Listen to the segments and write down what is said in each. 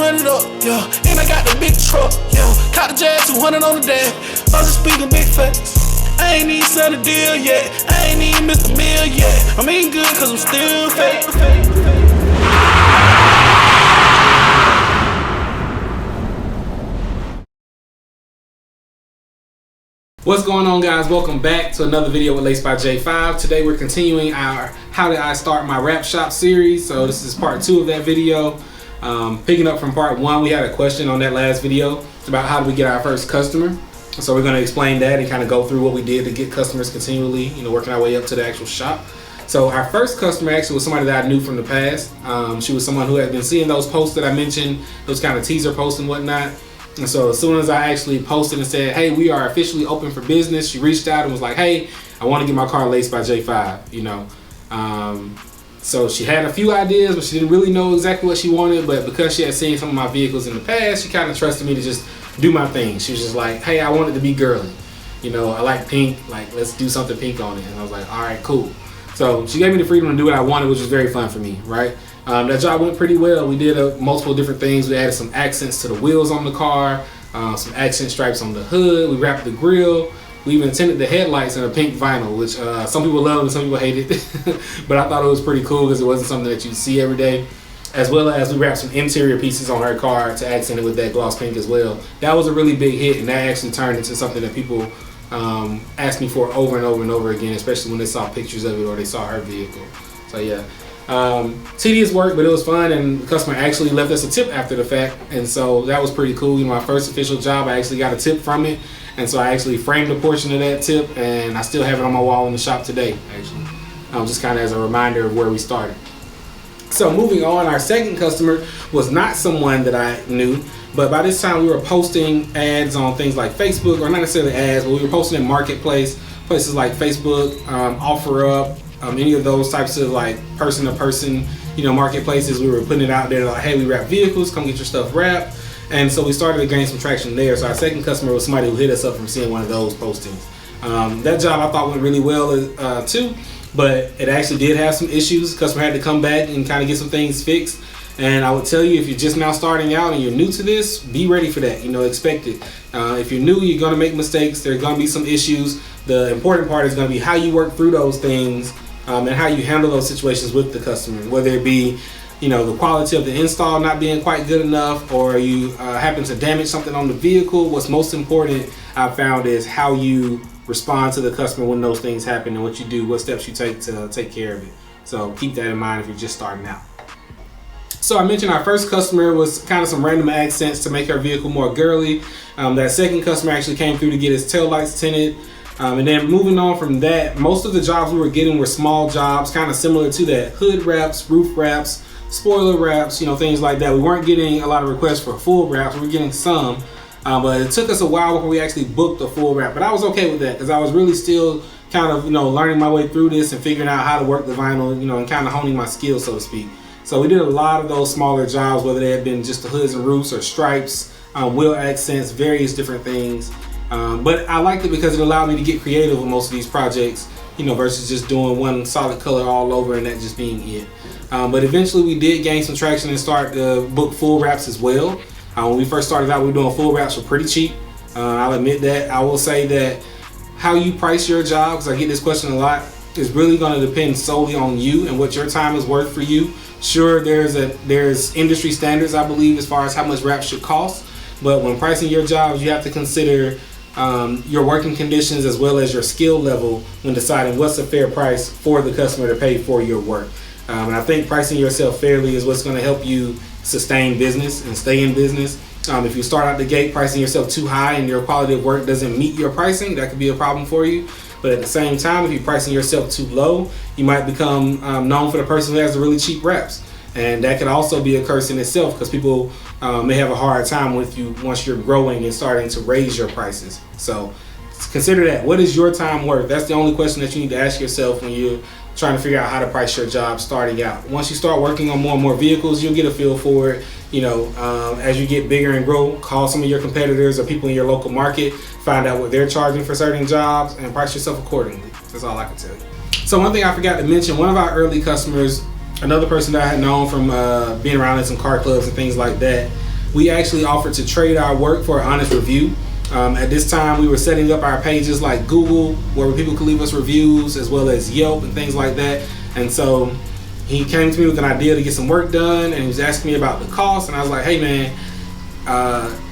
run it up, yeah. And I got the big truck, yeah. Caught the Jazz 200 on the dash. I was just speaking big facts. I ain't even signed a deal yet. I ain't even missed a meal yet. I'm eating good cause I'm still fake. What's going on, guys? Welcome back to another video with Lace by J5. Today we're continuing our How Did I Start My Rap Shop series. So this is part 2 of that video. Picking up from part 1, we had a question on that last video about how do we get our first customer. So we're going to explain that and kind of go through what we did to get customers continually, working our way up to the actual shop. So our first customer actually was somebody that I knew from the past. She was someone who had been seeing those posts that I mentioned, those kind of teaser posts and whatnot. And so as soon as I actually posted and said, hey, we are officially open for business, she reached out and was like, hey, I want to get my car laced by J5, So she had a few ideas, but she didn't really know exactly what she wanted. But because she had seen some of my vehicles in the past, she kind of trusted me to just do my thing. She was just like, hey, I want it to be girly. I like pink, like let's do something pink on it. And I was like, all right, cool. So she gave me the freedom to do what I wanted, which was very fun for me, right? That job went pretty well. We did multiple different things. We added some accents to the wheels on the car, some accent stripes on the hood. We wrapped the grill. We even tinted the headlights in a pink vinyl, which some people love and some people hate it. But I thought it was pretty cool because it wasn't something that you'd see every day. As well as we wrapped some interior pieces on her car to accent it with that gloss pink as well. That was a really big hit, and that actually turned into something that people asked me for over and over and over again, especially when they saw pictures of it or they saw her vehicle. So yeah. Tedious work, but it was fun, and the customer actually left us a tip after the fact, and so that was pretty cool. My first official job, I actually got a tip from it, and so I actually framed a portion of that tip, and I still have it on my wall in the shop today, actually, just kind of as a reminder of where we started. So moving on, our second customer was not someone that I knew, but by this time we were posting ads on things like Facebook, or not necessarily ads, but we were posting in Marketplace, places like Facebook, OfferUp, any of those types of like person-to-person, marketplaces. We were putting it out there like, hey, we wrap vehicles, come get your stuff wrapped. And so we started to gain some traction there. So our second customer was somebody who hit us up from seeing one of those postings. That job I thought went really well too, but it actually did have some issues. The customer had to come back and kind of get some things fixed. And I would tell you, if you're just now starting out and you're new to this, be ready for that, expect it. If you're new, you're gonna make mistakes. There's gonna be some issues. The important part is gonna be how you work through those things and how you handle those situations with the customer, whether it be, the quality of the install not being quite good enough, or you happen to damage something on the vehicle. What's most important, I've found, is how you respond to the customer when those things happen and what you do, what steps you take to take care of it. So keep that in mind if you're just starting out. So I mentioned our first customer was kind of some random accents to make her vehicle more girly. That second customer actually came through to get his taillights tinted. And then moving on from that, most of the jobs we were getting were small jobs, kind of similar to that. Hood wraps, roof wraps, spoiler wraps, things like that. We weren't getting a lot of requests for full wraps. We were getting some, but it took us a while before we actually booked a full wrap. But I was okay with that because I was really still kind of, learning my way through this and figuring out how to work the vinyl, and kind of honing my skills, so to speak. So we did a lot of those smaller jobs, whether they had been just the hoods and roofs or stripes, wheel accents, various different things. But I liked it because it allowed me to get creative with most of these projects, versus just doing one solid color all over and that just being it. But eventually we did gain some traction and start to book full wraps as well. When we first started out, we were doing full wraps for pretty cheap. I'll admit that. I will say that how you price your job, because I get this question a lot, is really going to depend solely on you and what your time is worth for you. Sure, there's industry standards, I believe, as far as how much wraps should cost. But when pricing your jobs, you have to consider your working conditions as well as your skill level when deciding what's a fair price for the customer to pay for your work. And I think pricing yourself fairly is what's going to help you sustain business and stay in business. If you start out the gate pricing yourself too high and your quality of work doesn't meet your pricing, that could be a problem for you. But at the same time, if you're pricing yourself too low, you might become known for the person who has the really cheap wraps. And that could also be a curse in itself, because people may have a hard time with you once you're growing and starting to raise your prices. So consider that. What is your time worth? That's the only question that you need to ask yourself when you're trying to figure out how to price your job starting out. Once you start working on more and more vehicles, you'll get a feel for it. As you get bigger and grow, call some of your competitors or people in your local market, find out what they're charging for certain jobs, and price yourself accordingly. That's all I can tell you. So one thing I forgot to mention, one of our early customers, another person that I had known from being around in some car clubs and things like that, we actually offered to trade our work for an honest review. At this time, we were setting up our pages like Google, where people could leave us reviews, as well as Yelp and things like that. And so he came to me with an idea to get some work done, and he was asking me about the cost. And I was like, hey man,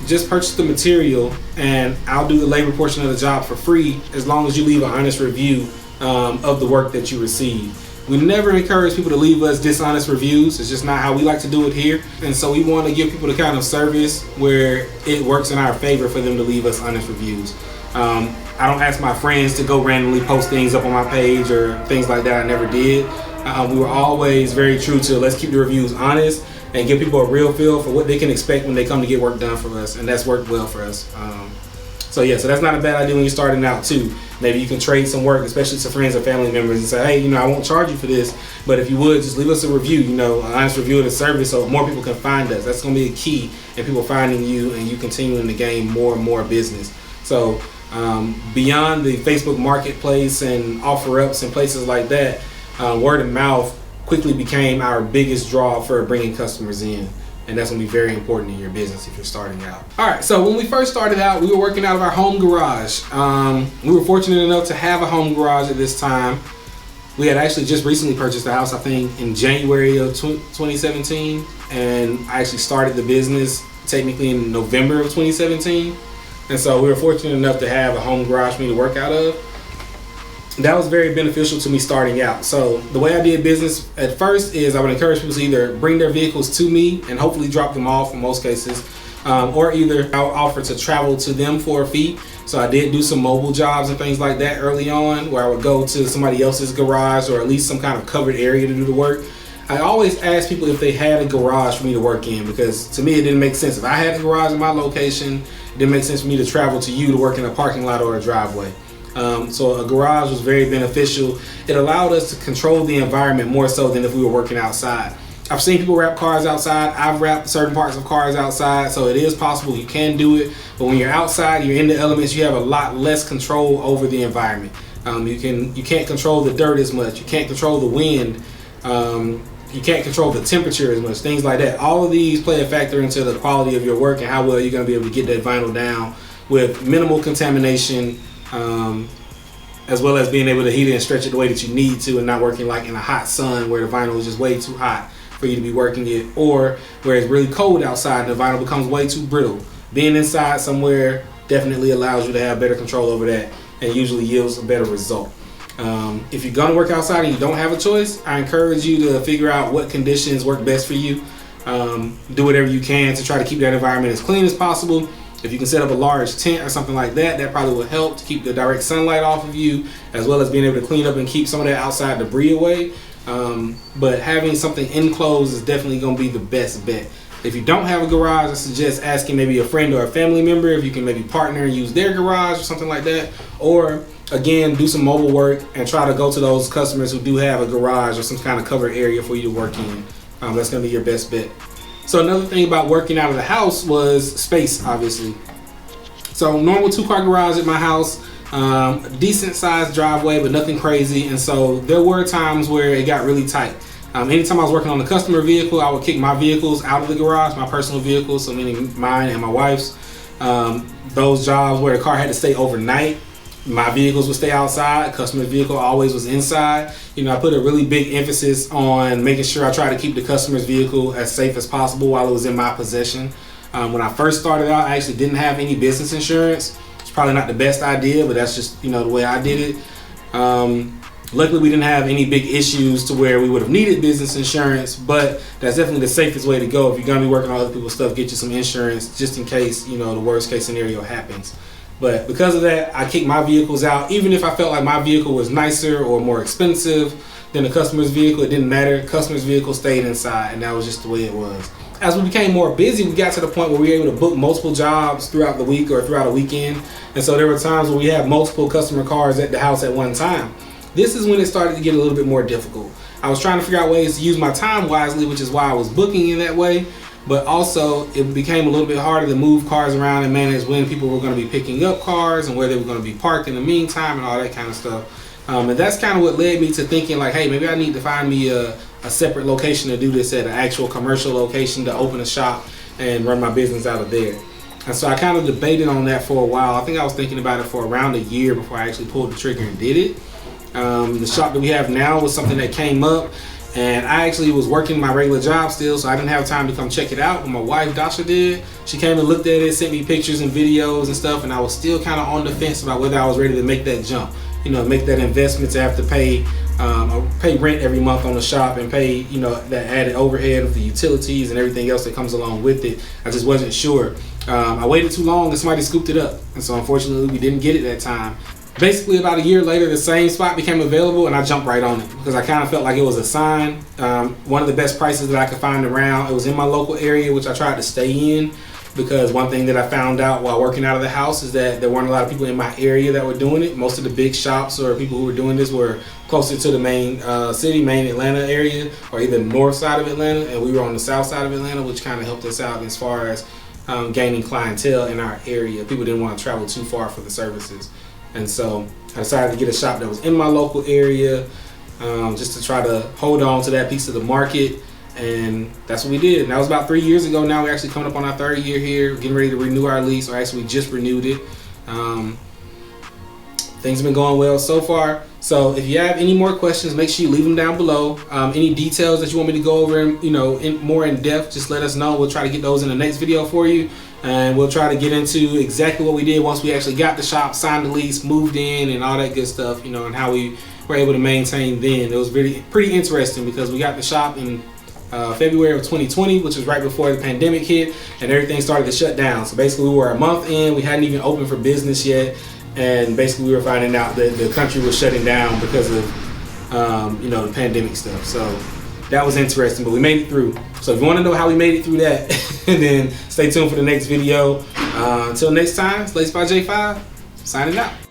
just purchase the material and I'll do the labor portion of the job for free as long as you leave an honest review of the work that you receive. We never encourage people to leave us dishonest reviews. It's just not how we like to do it here. And so we want to give people the kind of service where it works in our favor for them to leave us honest reviews. I don't ask my friends to go randomly post things up on my page or things like that. I never did. We were always very true to let's keep the reviews honest and give people a real feel for what they can expect when they come to get work done for us. And that's worked well for us. So that's not a bad idea when you're starting out too. Maybe you can trade some work, especially to friends and family members, and say, hey, I won't charge you for this, but if you would, just leave us a review, an honest review of the service so more people can find us. That's going to be a key in people finding you and you continuing to gain more and more business. So beyond the Facebook Marketplace and OfferUps and places like that, word of mouth quickly became our biggest draw for bringing customers in. And that's going to be very important in your business if you're starting out. All right, so when we first started out, we were working out of our home garage. We were fortunate enough to have a home garage at this time. We had actually just recently purchased the house, I think, in January of 2017. And I actually started the business technically in November of 2017. And so we were fortunate enough to have a home garage for me to work out of. That was very beneficial to me starting out. So the way I did business at first is I would encourage people to either bring their vehicles to me and hopefully drop them off in most cases, or either I would offer to travel to them for a fee. So I did do some mobile jobs and things like that early on, where I would go to somebody else's garage or at least some kind of covered area to do the work. I always asked people if they had a garage for me to work in, because to me it didn't make sense. If I had a garage in my location, it didn't make sense for me to travel to you to work in a parking lot or a driveway. So a garage was very beneficial. It allowed us to control the environment more so than if we were working outside. I've seen people wrap cars outside. I've wrapped certain parts of cars outside, so it is possible. You can do it, but when you're outside, you're in the elements, you have a lot less control over the environment. You can't control the dirt as much. You can't control the wind. You can't control the temperature as much. Things like that. All of these play a factor into the quality of your work and how well you're going to be able to get that vinyl down with minimal contamination. As well as being able to heat it and stretch it the way that you need to, and not working like in a hot sun where the vinyl is just way too hot for you to be working it, or where it's really cold outside and the vinyl becomes way too brittle. Being inside somewhere definitely allows you to have better control over that and usually yields a better result. If you're gonna work outside and you don't have a choice, I encourage you to figure out what conditions work best for you. Do whatever you can to try to keep that environment as clean as possible. If you can set up a large tent or something like that, that probably will help to keep the direct sunlight off of you, as well as being able to clean up and keep some of that outside debris away. But having something enclosed is definitely going to be the best bet. If you don't have a garage, I suggest asking maybe a friend or a family member if you can maybe partner and use their garage or something like that. Or again, do some mobile work and try to go to those customers who do have a garage or some kind of covered area for you to work in. That's going to be your best bet. So another thing about working out of the house was space, obviously. So normal 2-car garage at my house, decent sized driveway, but nothing crazy. And so there were times where it got really tight. Anytime I was working on the customer vehicle, I would kick my vehicles out of the garage, my personal vehicles, so meaning mine and my wife's. Those jobs where the car had to stay overnight, my vehicles would stay outside. Customer's vehicle always was inside. I put a really big emphasis on making sure I try to keep the customer's vehicle as safe as possible while it was in my possession. When I first started out, I actually didn't have any business insurance. It's probably not the best idea, but that's just the way I did it. Luckily, we didn't have any big issues to where we would have needed business insurance, but that's definitely the safest way to go. If you're gonna be working on other people's stuff, get you some insurance just in case the worst case scenario happens. But because of that, I kicked my vehicles out. Even if I felt like my vehicle was nicer or more expensive than the customer's vehicle, it didn't matter. The customer's vehicle stayed inside, and that was just the way it was. As we became more busy, we got to the point where we were able to book multiple jobs throughout the week or throughout a weekend. And so there were times where we had multiple customer cars at the house at one time. This is when it started to get a little bit more difficult. I was trying to figure out ways to use my time wisely, which is why I was booking in that way. But also, it became a little bit harder to move cars around and manage when people were going to be picking up cars and where they were going to be parked in the meantime and all that kind of stuff. And that's kind of what led me to thinking like, hey, maybe I need to find me a separate location to do this at, an actual commercial location to open a shop and run my business out of there. And so I kind of debated on that for a while. I think I was thinking about it for around a year before I actually pulled the trigger and did it. The shop that we have now was something that came up, and I actually was working my regular job still, so I didn't have time to come check it out. But my wife, Dasha, did. She came and looked at it, sent me pictures and videos and stuff, and I was still kind of on the fence about whether I was ready to make that jump. You know, make that investment to have to pay rent every month on the shop and pay, you know, that added overhead of the utilities and everything else that comes along with it. I just wasn't sure. I waited too long and somebody scooped it up, and so unfortunately we didn't get it that time. Basically about a year later, the same spot became available and I jumped right on it because I kind of felt like it was a sign. One of the best prices that I could find around. It was in my local area, which I tried to stay in, because one thing that I found out while working out of the house is that there weren't a lot of people in my area that were doing it. Most of the big shops or people who were doing this were closer to the main main Atlanta area, or either the north side of Atlanta, and we were on the south side of Atlanta, which kind of helped us out as far as gaining clientele in our area. People didn't want to travel too far for the services. And so I decided to get a shop that was in my local area, just to try to hold on to that piece of the market. And that's what we did. And that was about 3 years ago. Now we're actually coming up on our third year here, getting ready to renew our lease, or actually we just renewed it. Things have been going well so far. So if you have any more questions, make sure you leave them down below. Any details that you want me to go over, more in depth, just let us know. We'll try to get those in the next video for you. And we'll try to get into exactly what we did once we actually got the shop, signed the lease, moved in, and all that good stuff, and how we were able to maintain then. It was really pretty interesting because we got the shop in February of 2020, which was right before the pandemic hit and everything started to shut down. So basically we were a month in, we hadn't even opened for business yet, and basically we were finding out that the country was shutting down because of the pandemic stuff. So that was interesting, but we made it through. So if you want to know how we made it through that, then stay tuned for the next video. Until next time, it's Lace by J5, signing out.